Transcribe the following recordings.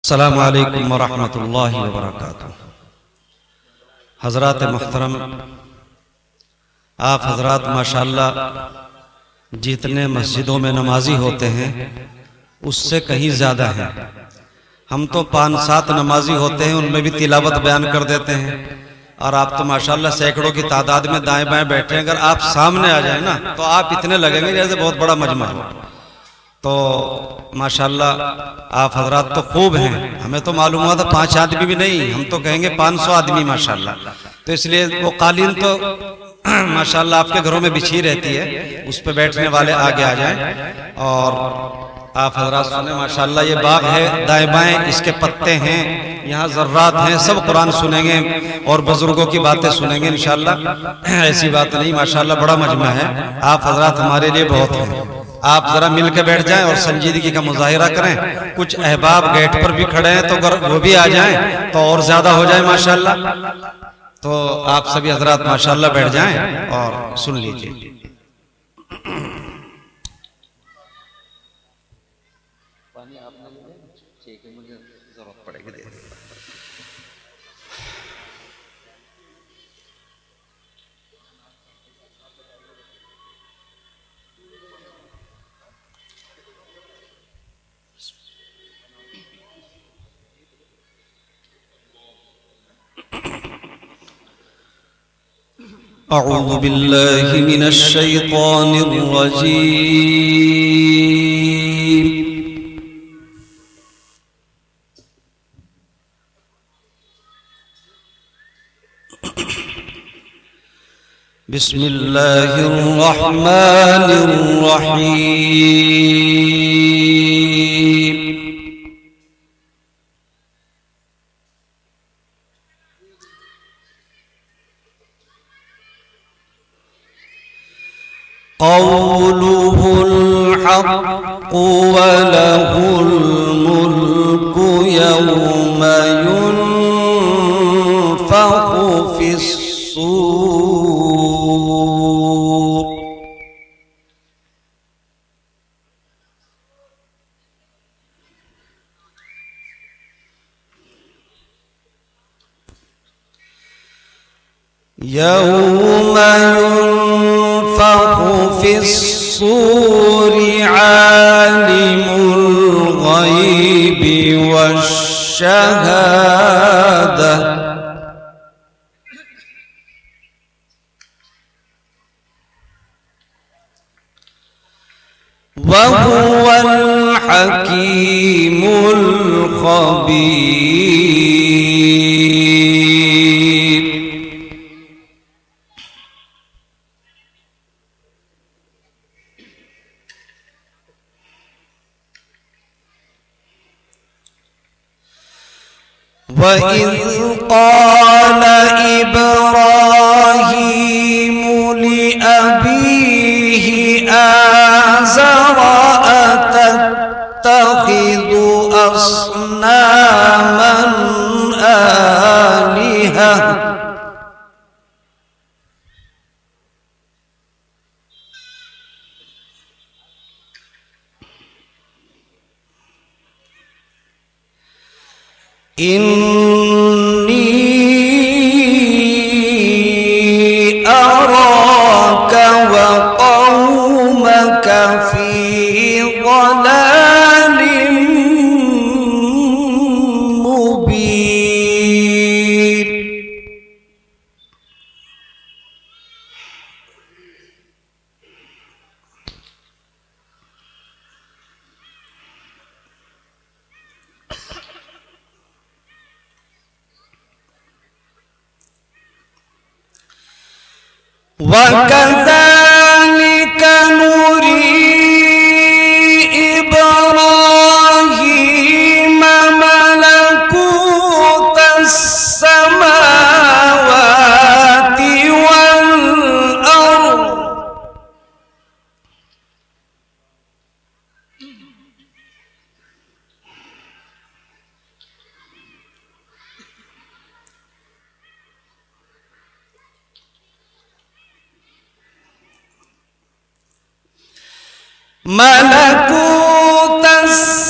अस्सलामु अलैकुम वरहमतुल्लाहि वबरकातुहू। हज़रात मुहतरम, आप हज़रात माशाअल्लाह जितने मस्जिदों में नमाजी होते हैं उससे कहीं ज़्यादा हैं। हम तो 5-7 नमाजी होते हैं, उनमें भी तिलावत बयान कर देते हैं, और आप तो माशाअल्लाह सैकड़ों की तादाद में दाएं बाएं बैठे हैं। अगर आप सामने आ जाए ना तो आप इतने लगेंगे जैसे बहुत बड़ा मजमा हो। तो माशाअल्लाह आप हजरात तो खूब हैं, हमें तो मालूम हुआ था 5 आदमी भी नहीं, हम तो कहेंगे 500 आदमी माशाअल्लाह। तो इसलिए वो कालीन तो माशाअल्लाह आपके घरों में बिछी रहती है, उस पर बैठने वाले आगे आ जाएं। और आप हजरात सुने माशाअल्लाह, ये बाग है दाएं बाएं, इसके पत्ते हैं, यहाँ जर्रात हैं, सब कुरान सुनेंगे और बुजुर्गों की बातें सुनेंगे इंशाअल्लाह। ऐसी बात नहीं, माशाअल्लाह बड़ा मजमा है। आप हजरात हमारे लिए बहुत हैं। आप जरा मिल के बैठ जाएं और संजीदगी का मुजाहिरा करें। कुछ अहबाब गेट पर भी खड़े हैं, तो अगर वो भी आ जाएं तो और ज्यादा हो जाए माशाअल्लाह। तो आप सभी हजरात माशाअल्लाह बैठ जाएं और सुन लीजिए। अऊज़ु बिल्लाहि मिनश शैतानिर रजीम। बिस्मिल्लाहिर रहमानिर रहीम। क़ौलुहुल हक़्क़ु व लहुल मुल्कु यौमा युनफ़ख़ु फ़िस्सूर। यौमा युनफ़ख़ु फ़िस्सूरि आलिमुल ग़ैबि वश्शहादा वहुवल हकीमुल ख़बीर। वइज़ क़ाल इब्राहीम लिअबीहि आज़र अतत्तख़िज़ु अस्नामन आलिहा। इन्नी अराक व कौमक फी ज़लालिम मुबीन। वकज़ालिक नुरी इब्राहीम मलकूतस समावाति वल अर्ज़ मलकूतस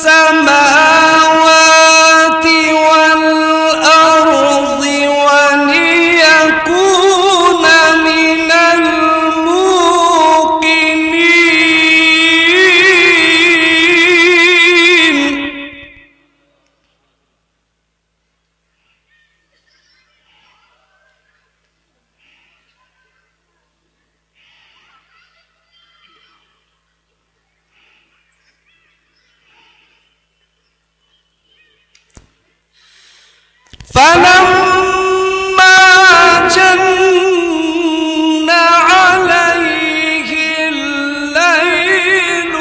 समावाति فلما جن عليه الليل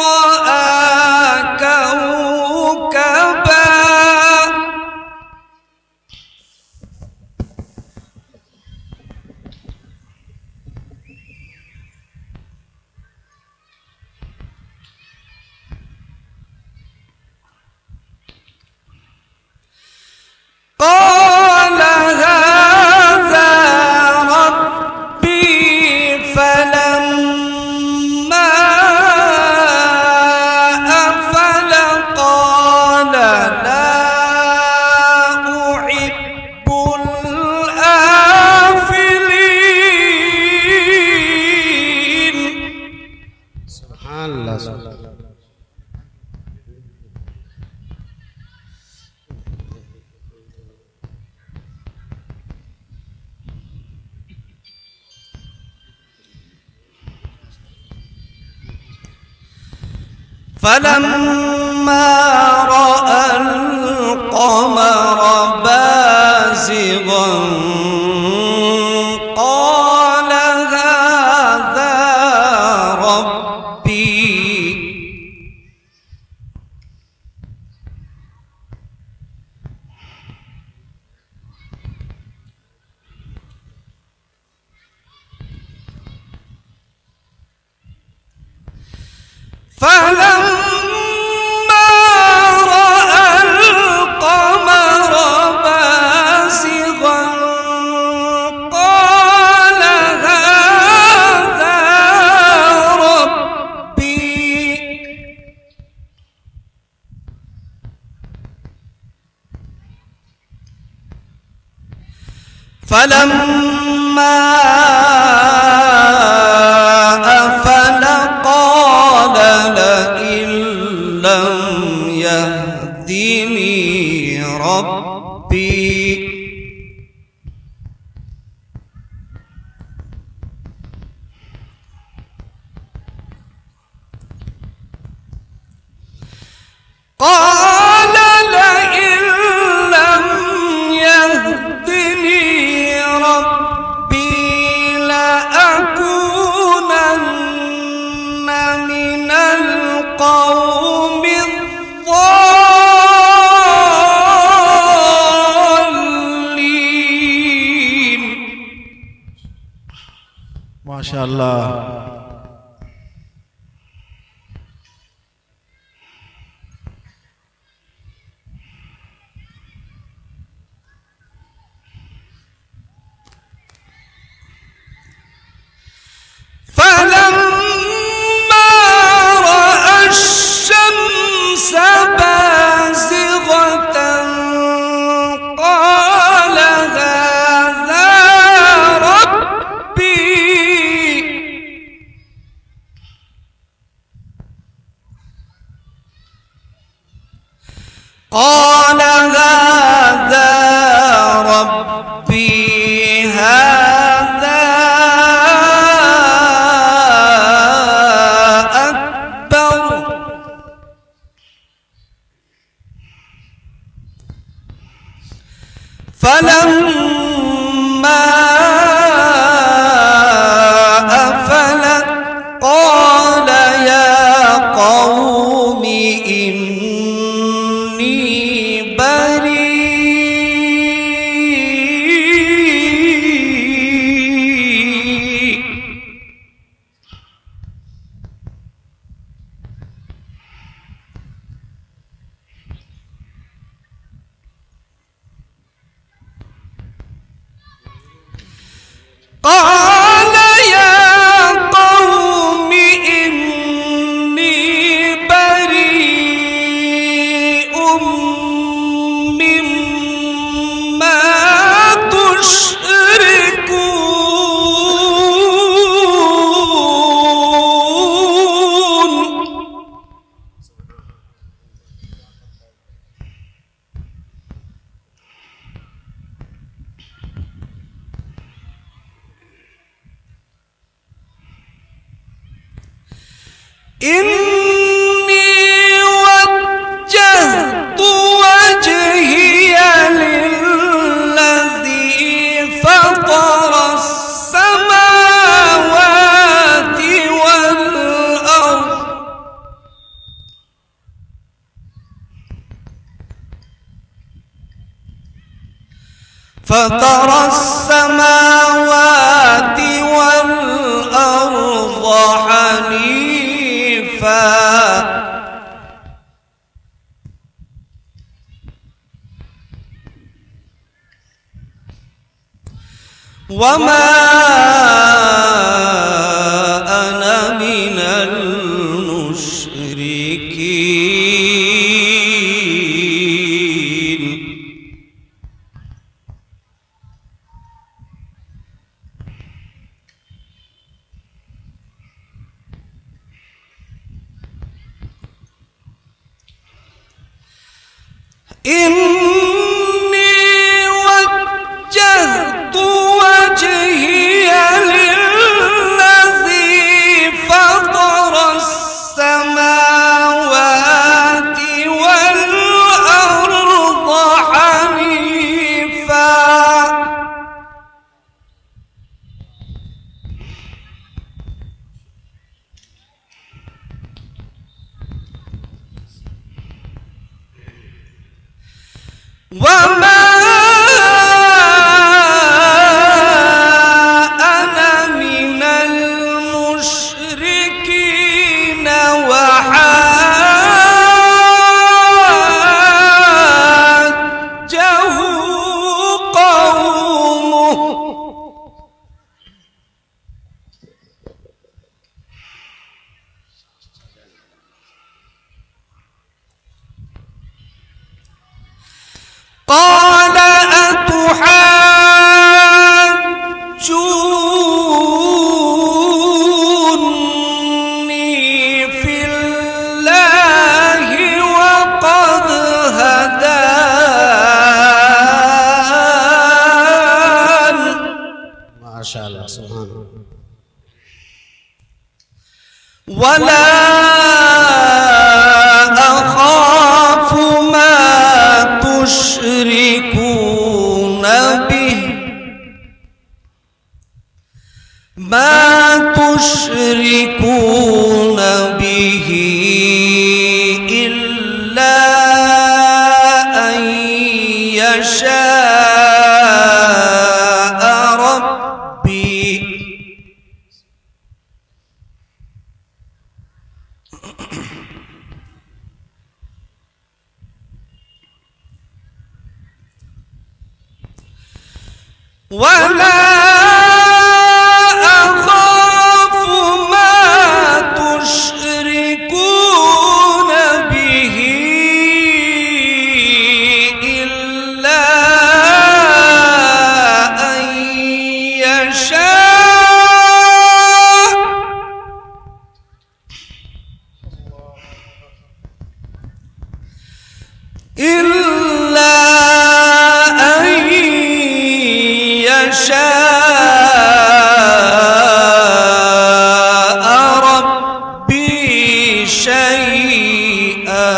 رأى كوكبا قال هذا ربي فلما أفل قال لا أحب الآفلين. سبحان الله. فلما رأى القمر بازغا قال هذا ربي فلما رأى القمر بازغا قال هذا ربي فلما أفل قال لئن لم يهدني ربي قال لئن لم يهدني ربي لأكونن من القوم الضالين. ما شاء الله. فلما رأى الشمس بازغة قال هذا ربي قال هذا ربي هذا أكبر. فلما أفلت قال يا قوم إني بريء قال يا قوم إني بريء مما تشركون. إني وجهت وجهي لله فترى السماوات والأرض حنيفا وما أنا من المشركين إني وجهت وجهي للذي فطر السماوات والأرض حنيفا وما أنا من المشركين وحاجه قومه قال أتحاجوني في الله وقد هدان ما شاء الله سبحان الله ولا أخاف ما تشركون به إلا أن يشاء ربي ولا أخاف ما تشركون به إلا أن يشاء ربي شيئا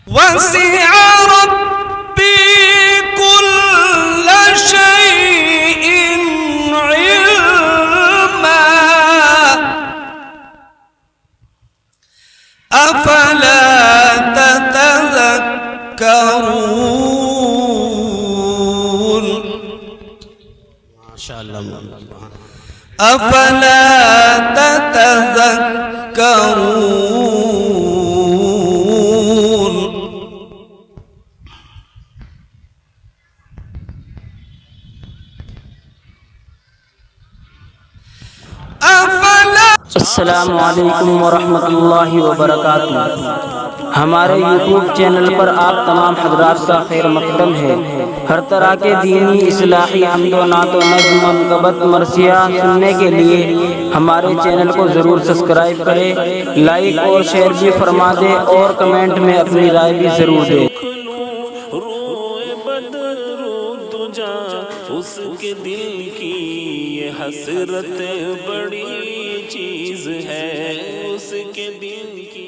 وسع ربي كل شيء علما أفلا تتذكرون ما شاء الله أفلا تتذكرون अस्सलामु अलैकुम वरहमतुल्लाहि वबरकातुहू। हमारे यूट्यूब चैनल पर आप तमाम हजरात का खैर मकदम है। हर तरह के दीनी इस्लाही हम्दो नातो नज़्म मनक़बत मरसिया सुनने के लिए हमारे चैनल को ज़रूर सब्सक्राइब करें, लाइक और शेयर भी फरमा दें और कमेंट में अपनी राय भी ज़रूर दें। उसके दिल की ये हसरत बड़ी चीज है, उसके दिल की